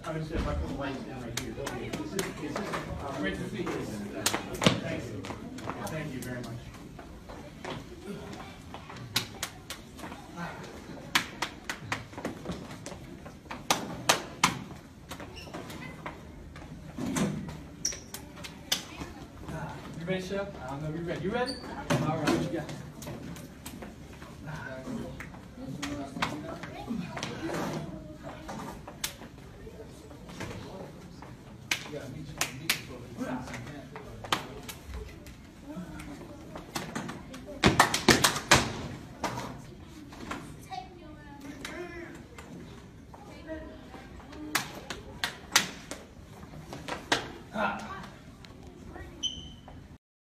I'm gonna set my lights down right here. Okay, is this, ready to speak? Thank you. Thank you very much. You ready, Chef? I don't know if you're ready. You ready? All right, what you got? Ah.